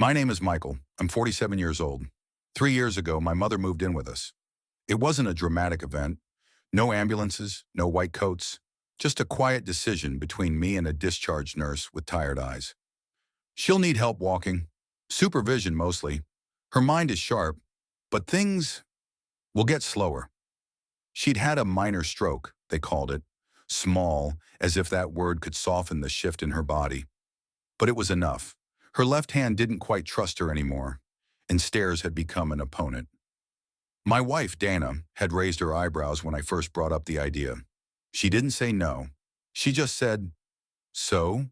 My name is Michael. I'm 47 years old. 3 years ago, my mother moved in with us. It wasn't a dramatic event. No ambulances, no white coats, just a quiet decision between me and a discharged nurse with tired eyes. She'll need help walking, supervision mostly. Her mind is sharp, but things will get slower. She'd had a minor stroke, they called it. Small, as if that word could soften the shift in her body. But it was enough. Her left hand didn't quite trust her anymore, and stairs had become an opponent. My wife, Dana, had raised her eyebrows when I first brought up the idea. She didn't say no. She just said, "So?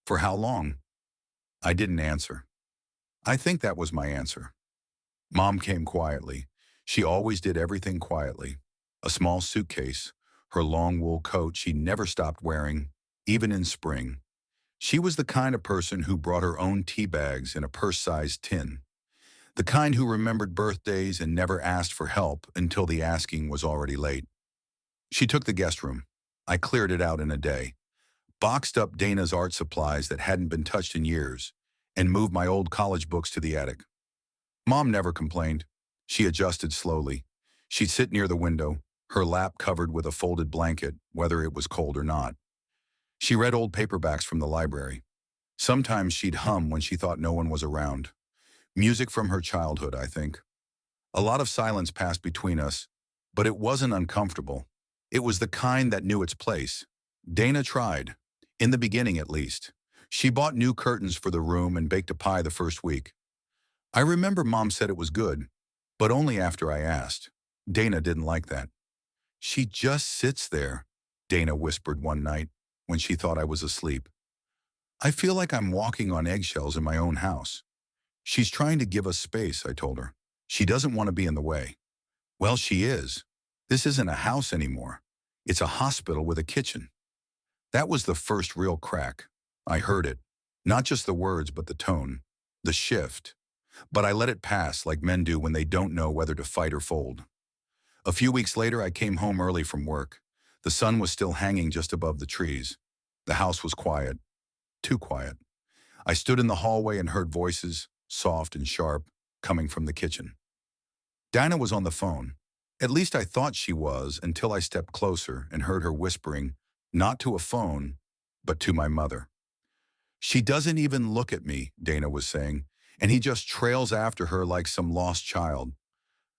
For how long?" I didn't answer. I think that was my answer. Mom came quietly. She always did everything quietly. A small suitcase, her long wool coat she never stopped wearing, even in spring. She was the kind of person who brought her own tea bags in a purse-sized tin. The kind who remembered birthdays and never asked for help until the asking was already late. She took the guest room. I cleared it out in a day, boxed up Dana's art supplies that hadn't been touched in years, and moved my old college books to the attic. Mom never complained. She adjusted slowly. She'd sit near the window, her lap covered with a folded blanket, whether it was cold or not. She read old paperbacks from the library. Sometimes she'd hum when she thought no one was around. Music from her childhood, I think. A lot of silence passed between us, but it wasn't uncomfortable. It was the kind that knew its place. Dana tried, in the beginning at least. She bought new curtains for the room and baked a pie the first week. I remember Mom said it was good, but only after I asked. Dana didn't like that. "She just sits there," Dana whispered one night when she thought I was asleep. "I feel like I'm walking on eggshells in my own house." "She's trying to give us space," I told her. "She doesn't want to be in the way." "Well, she is. This isn't a house anymore. It's a hospital with a kitchen." That was the first real crack. I heard it. Not just the words, but the tone. The shift. But I let it pass like men do when they don't know whether to fight or fold. A few weeks later, I came home early from work. The sun was still hanging just above the trees. The house was quiet. Too quiet. I stood in the hallway and heard voices, soft and sharp, coming from the kitchen. Dinah was on the phone. At least I thought she was until I stepped closer and heard her whispering, not to a phone, but to my mother. "She doesn't even look at me," Dana was saying, "and he just trails after her like some lost child.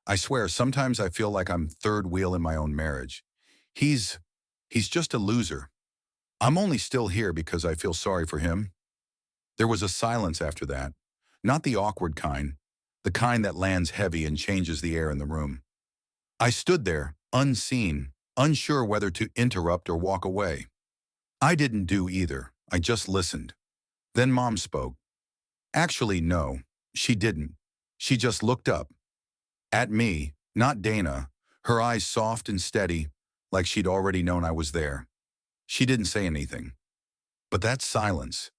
I swear, sometimes I feel like I'm third wheel in my own marriage. He's just a loser. I'm only still here because I feel sorry for him." There was a silence after that. Not the awkward kind, the kind that lands heavy and changes the air in the room. I stood there, unseen, unsure whether to interrupt or walk away. I didn't do either. I just listened. Then Mom spoke. Actually, no, she didn't. She just looked up. At me, not Dana, her eyes soft and steady, like she'd already known I was there. She didn't say anything. But that silence,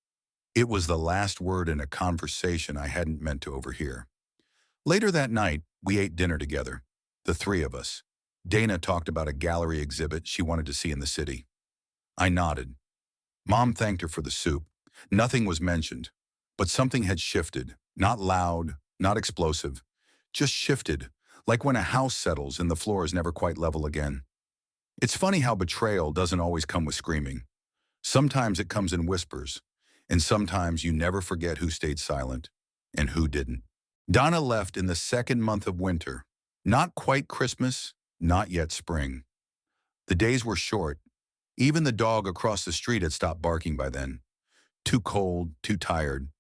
it was the last word in a conversation I hadn't meant to overhear. Later that night, we ate dinner together, the three of us. Dana talked about a gallery exhibit she wanted to see in the city. I nodded. Mom thanked her for the soup. Nothing was mentioned, but something had shifted, not loud, not explosive, just shifted, like when a house settles and the floor is never quite level again. It's funny how betrayal doesn't always come with screaming. Sometimes it comes in whispers, and sometimes you never forget who stayed silent and who didn't. Donna left in the second month of winter. Not quite Christmas, not yet spring. The days were short. Even the dog across the street had stopped barking by then. Too cold, too tired.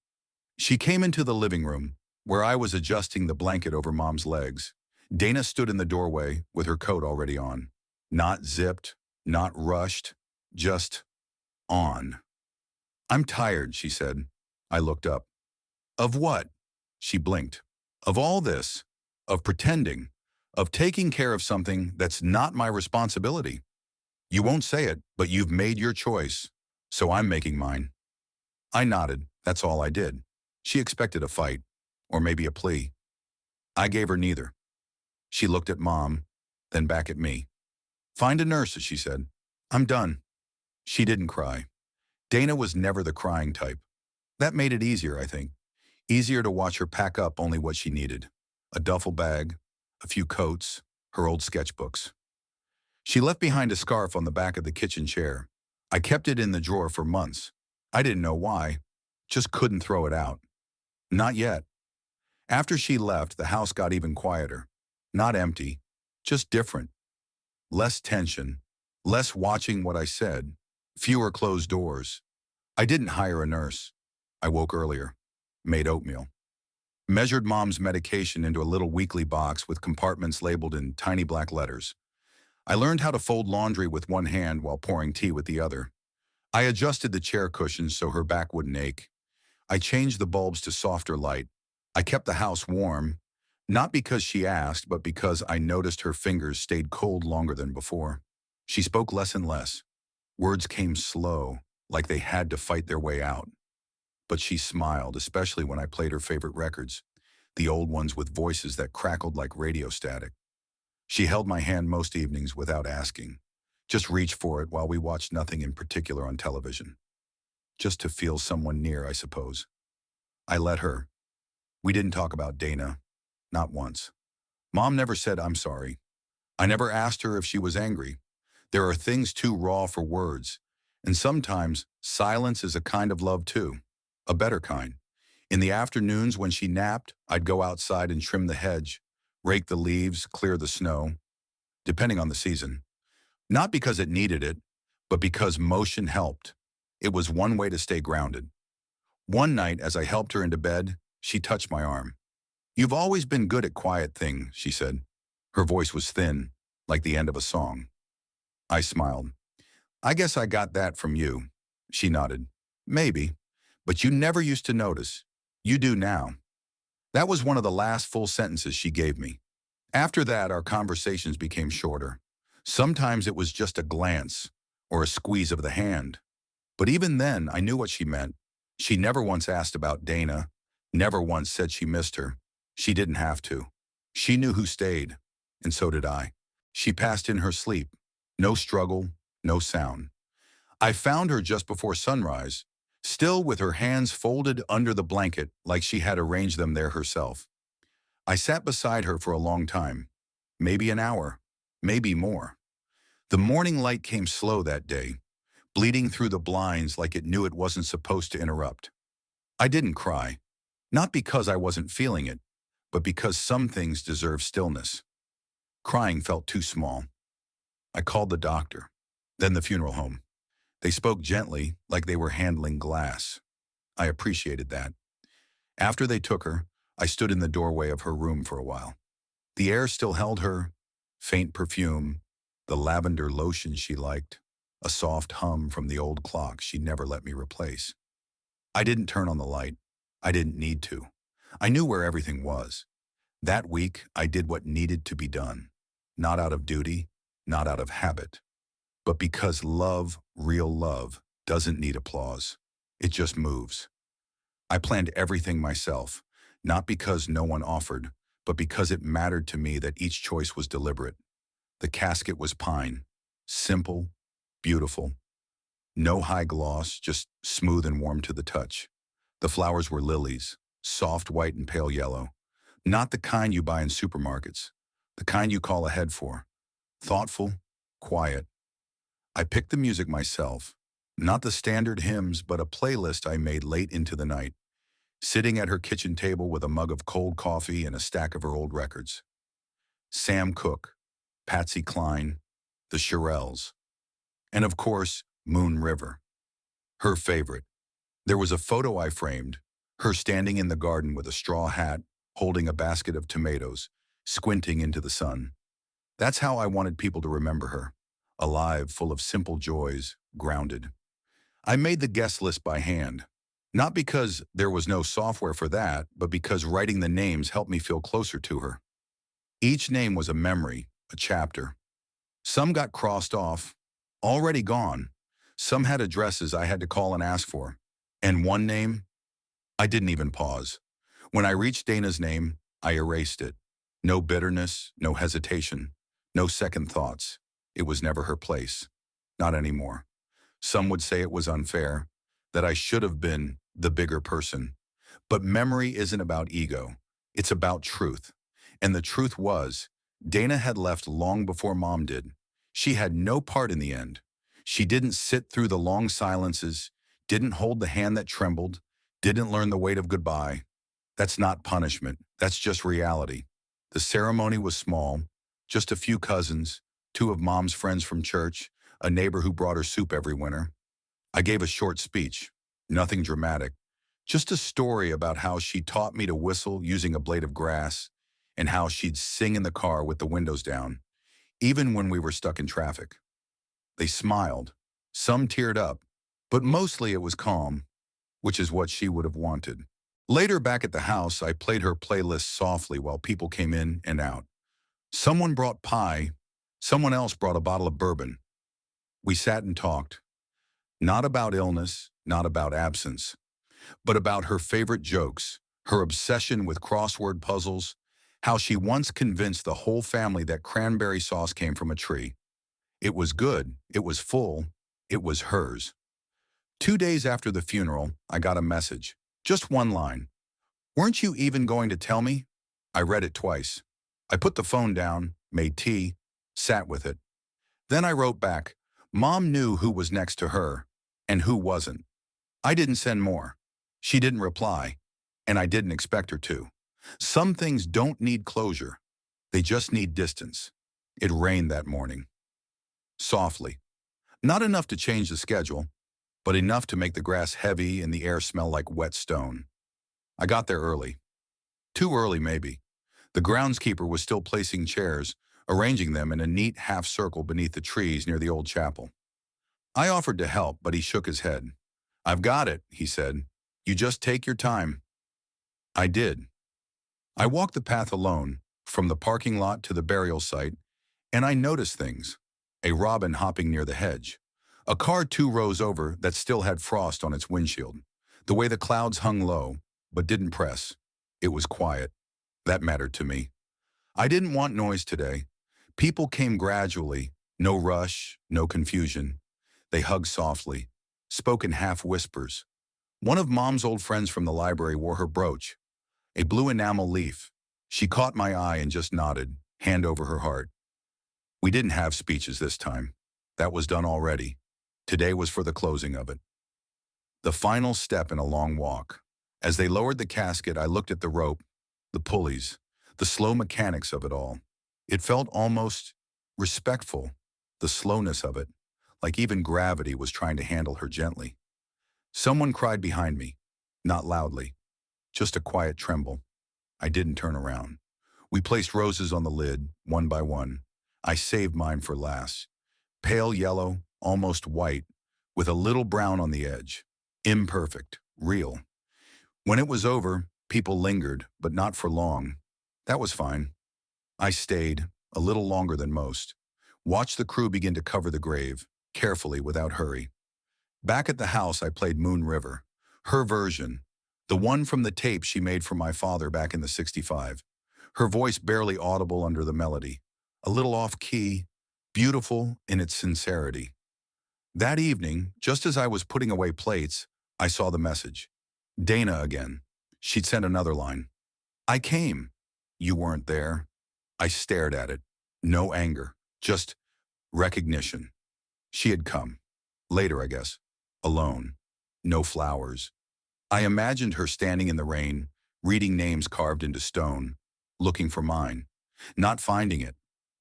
She came into the living room, where I was adjusting the blanket over Mom's legs. Dana stood in the doorway with her coat already on. Not zipped, not rushed, just on. "I'm tired," she said. I looked up. "Of what?" She blinked. "Of all this. Of pretending. Of taking care of something that's not my responsibility. You won't say it, but you've made your choice, so I'm making mine." I nodded. That's all I did. She expected a fight, or maybe a plea. I gave her neither. She looked at Mom, then back at me. "Find a nurse," she said. "I'm done." She didn't cry. Dana was never the crying type. That made it easier, I think. Easier to watch her pack up only what she needed. A duffel bag, a few coats, her old sketchbooks. She left behind a scarf on the back of the kitchen chair. I kept it in the drawer for months. I didn't know why, just couldn't throw it out. Not yet. After she left, the house got even quieter. Not empty, just different. Less tension, less watching what I said, fewer closed doors. I didn't hire a nurse. I woke earlier, made oatmeal, measured mom's medication into a little weekly box with compartments labeled in tiny black letters. I learned how to fold laundry with one hand while pouring tea with the other. I adjusted the chair cushions so her back wouldn't ache. I changed the bulbs to softer light. I kept the house warm, not because she asked, but because I noticed her fingers stayed cold longer than before. She spoke less and less. Words came slow, like they had to fight their way out. But she smiled, especially when I played her favorite records, the old ones with voices that crackled like radio static. She held my hand most evenings without asking. Just reached for it while we watched nothing in particular on television. Just to feel someone near, I suppose. I let her. We didn't talk about Dana. Not once. Mom never said, "I'm sorry." I never asked her if she was angry. There are things too raw for words. And sometimes silence is a kind of love too. A better kind. In the afternoons when she napped, I'd go outside and trim the hedge, rake the leaves, clear the snow, depending on the season. Not because it needed it, but because motion helped. It was one way to stay grounded. One night, as I helped her into bed, she touched my arm. "You've always been good at quiet things," she said. Her voice was thin, like the end of a song. I smiled. "I guess I got that from you." She nodded. "Maybe, but you never used to notice. You do now." That was one of the last full sentences she gave me. After that, our conversations became shorter. Sometimes it was just a glance or a squeeze of the hand. But even then, I knew what she meant. She never once asked about Dana, never once said she missed her. She didn't have to. She knew who stayed, and so did I. She passed in her sleep. No struggle, no sound. I found her just before sunrise, still with her hands folded under the blanket like she had arranged them there herself. I sat beside her for a long time, maybe an hour, maybe more. The morning light came slow that day, bleeding through the blinds like it knew it wasn't supposed to interrupt. I didn't cry, not because I wasn't feeling it, but because some things deserve stillness. Crying felt too small. I called the doctor, then the funeral home. They spoke gently, like they were handling glass. I appreciated that. After they took her, I stood in the doorway of her room for a while. The air still held her, faint perfume, the lavender lotion she liked, a soft hum from the old clock she'd never let me replace. I didn't turn on the light. I didn't need to. I knew where everything was. That week, I did what needed to be done. Not out of duty, not out of habit, but because love, real love, doesn't need applause. It just moves. I planned everything myself, not because no one offered, but because it mattered to me that each choice was deliberate. The casket was pine, simple, beautiful. No high gloss, just smooth and warm to the touch. The flowers were lilies, soft white and pale yellow. Not the kind you buy in supermarkets, the kind you call ahead for. Thoughtful, quiet. I picked the music myself, not the standard hymns, but a playlist I made late into the night, sitting at her kitchen table with a mug of cold coffee and a stack of her old records. Sam Cooke, Patsy Cline, the Shirelles, and of course, Moon River. Her favorite. There was a photo I framed, her standing in the garden with a straw hat, holding a basket of tomatoes, squinting into the sun. That's how I wanted people to remember her. Alive, full of simple joys, grounded. I made the guest list by hand. Not because there was no software for that, but because writing the names helped me feel closer to her. Each name was a memory, a chapter. Some got crossed off, already gone. Some had addresses I had to call and ask for. And one name, I didn't even pause. When I reached Dana's name, I erased it. No bitterness, no hesitation, no second thoughts. It was never her place. Not anymore. Some would say it was unfair, that I should have been the bigger person. But memory isn't about ego. It's about truth. And the truth was, Dana had left long before Mom did. She had no part in the end. She didn't sit through the long silences, didn't hold the hand that trembled, didn't learn the weight of goodbye. That's not punishment. That's just reality. The ceremony was small, just a few cousins, two of Mom's friends from church, a neighbor who brought her soup every winter. I gave a short speech, nothing dramatic, just a story about how she taught me to whistle using a blade of grass and how she'd sing in the car with the windows down, even when we were stuck in traffic. They smiled. Some teared up, but mostly it was calm, which is what she would have wanted. Later back at the house, I played her playlist softly while people came in and out. Someone brought pie, someone else brought a bottle of bourbon. We sat and talked, not about illness, not about absence, but about her favorite jokes, her obsession with crossword puzzles, how she once convinced the whole family that cranberry sauce came from a tree. It was good, it was full, it was hers. 2 days after the funeral, I got a message. Just one line. "Weren't you even going to tell me?" I read it twice. I put the phone down, made tea, sat with it. Then I wrote back, "Mom knew who was next to her and who wasn't." I didn't send more. She didn't reply, and I didn't expect her to. Some things don't need closure. They just need distance. It rained that morning. Softly. Not enough to change the schedule, but enough to make the grass heavy and the air smell like wet stone. I got there early. Too early, maybe. The groundskeeper was still placing chairs, arranging them in a neat half circle beneath the trees near the old chapel. I offered to help, but he shook his head. "I've got it," he said. "You just take your time." I did. I walked the path alone, from the parking lot to the burial site, and I noticed things. A robin hopping near the hedge. A car 2 rows over that still had frost on its windshield. The way the clouds hung low, but didn't press. It was quiet. That mattered to me. I didn't want noise today. People came gradually, no rush, no confusion. They hugged softly, spoke in half whispers. One of Mom's old friends from the library wore her brooch, a blue enamel leaf. She caught my eye and just nodded, hand over her heart. We didn't have speeches this time. That was done already. Today was for the closing of it. The final step in a long walk. As they lowered the casket, I looked at the rope, the pulleys, the slow mechanics of it all. It felt almost respectful, the slowness of it, like even gravity was trying to handle her gently. Someone cried behind me, not loudly, just a quiet tremble. I didn't turn around. We placed roses on the lid, one by one. I saved mine for last. Pale yellow, almost white, with a little brown on the edge. Imperfect, real. When it was over, people lingered, but not for long. That was fine. I stayed, a little longer than most. Watched the crew begin to cover the grave, carefully, without hurry. Back at the house, I played Moon River. Her version. The one from the tape she made for my father back in the '65. Her voice barely audible under the melody. A little off-key, beautiful in its sincerity. That evening, just as I was putting away plates, I saw the message. Dana again. She'd sent another line. "I came. You weren't there." I stared at it. No anger, just recognition. She had come. Later, I guess. Alone. No flowers. I imagined her standing in the rain, reading names carved into stone, looking for mine, not finding it.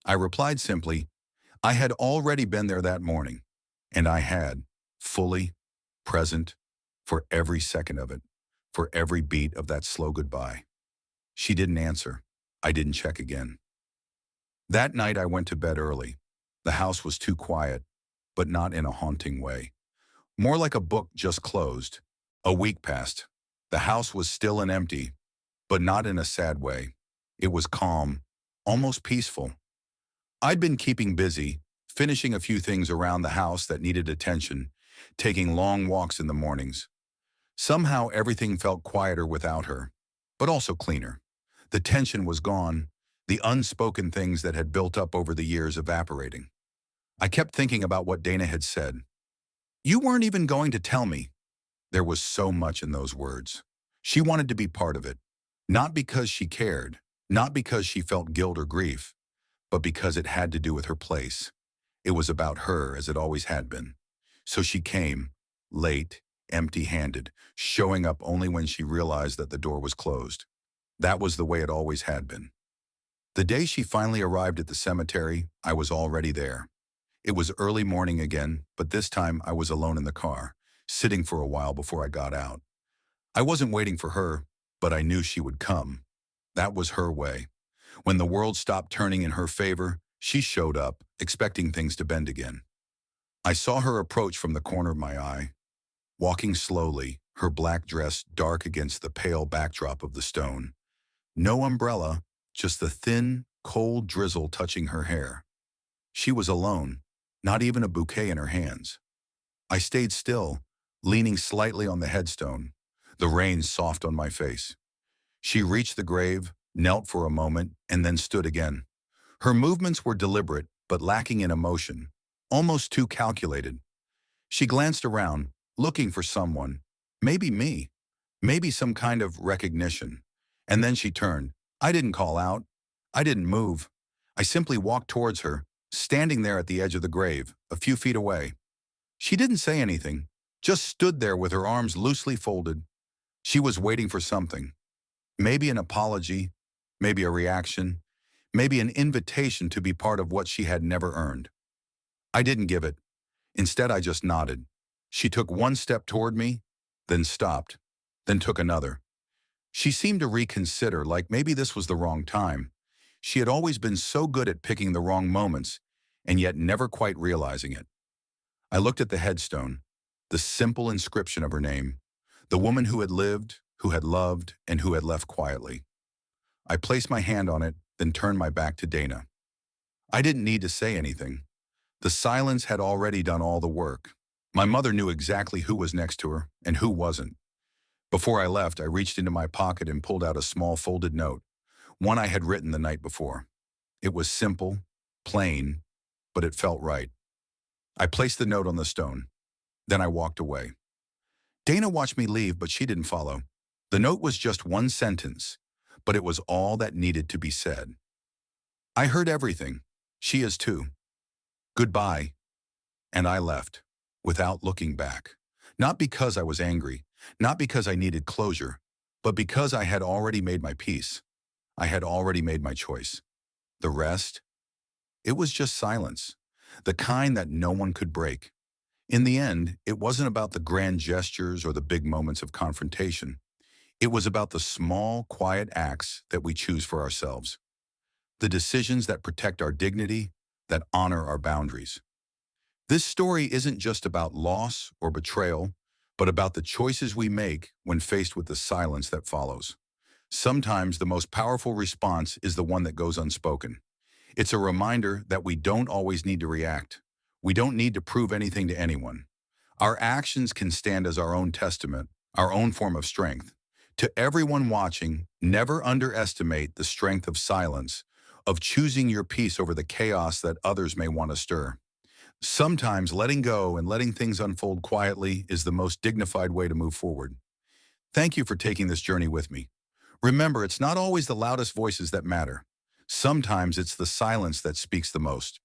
I replied simply, I had already been there that morning, and I had, fully, present, for every second of it, for every beat of that slow goodbye. She didn't answer. I didn't check again. That night I went to bed early. The house was too quiet, but not in a haunting way. More like a book just closed. A week passed. The house was still and empty, but not in a sad way. It was calm, almost peaceful. I'd been keeping busy, finishing a few things around the house that needed attention, taking long walks in the mornings. Somehow everything felt quieter without her, but also cleaner. The tension was gone, the unspoken things that had built up over the years evaporating. I kept thinking about what Dana had said. You weren't even going to tell me. There was so much in those words. She wanted to be part of it, not because she cared, not because she felt guilt or grief, but because it had to do with her place. It was about her, as it always had been. So she came, late, empty-handed, showing up only when she realized that the door was closed. That was the way it always had been. The day she finally arrived at the cemetery, I was already there. It was early morning again, but this time I was alone in the car, sitting for a while before I got out. I wasn't waiting for her, but I knew she would come. That was her way. When the world stopped turning in her favor, she showed up, expecting things to bend again. I saw her approach from the corner of my eye, walking slowly, her black dress dark against the pale backdrop of the stone. No umbrella, just the thin, cold drizzle touching her hair. She was alone, not even a bouquet in her hands. I stayed still, leaning slightly on the headstone, the rain soft on my face. She reached the grave, knelt for a moment, and then stood again. Her movements were deliberate, but lacking in emotion, almost too calculated. She glanced around, looking for someone, maybe me, maybe some kind of recognition. And then she turned. I didn't call out. I didn't move. I simply walked towards her, standing there at the edge of the grave, a few feet away. She didn't say anything, just stood there with her arms loosely folded. She was waiting for something. Maybe an apology, maybe a reaction, maybe an invitation to be part of what she had never earned. I didn't give it. Instead, I just nodded. She took one step toward me, then stopped, then took another. She seemed to reconsider, like maybe this was the wrong time. She had always been so good at picking the wrong moments, and yet never quite realizing it. I looked at the headstone, the simple inscription of her name, the woman who had lived, who had loved, and who had left quietly. I placed my hand on it, then turned my back to Dana. I didn't need to say anything. The silence had already done all the work. My mother knew exactly who was next to her and who wasn't. Before I left, I reached into my pocket and pulled out a small folded note, one I had written the night before. It was simple, plain, but it felt right. I placed the note on the stone. Then I walked away. Dana watched me leave, but she didn't follow. The note was just one sentence, but it was all that needed to be said. I heard everything. She is too. Goodbye. And I left, without looking back. Not because I was angry, not because I needed closure, but because I had already made my peace. I had already made my choice. The rest? It was just silence, the kind that no one could break. In the end, it wasn't about the grand gestures or the big moments of confrontation. It was about the small, quiet acts that we choose for ourselves. The decisions that protect our dignity, that honor our boundaries. This story isn't just about loss or betrayal, but about the choices we make when faced with the silence that follows. Sometimes the most powerful response is the one that goes unspoken. It's a reminder that we don't always need to react. We don't need to prove anything to anyone. Our actions can stand as our own testament, our own form of strength. To everyone watching, never underestimate the strength of silence, of choosing your peace over the chaos that others may want to stir. Sometimes letting go and letting things unfold quietly is the most dignified way to move forward. Thank you for taking this journey with me. Remember, it's not always the loudest voices that matter. Sometimes it's the silence that speaks the most.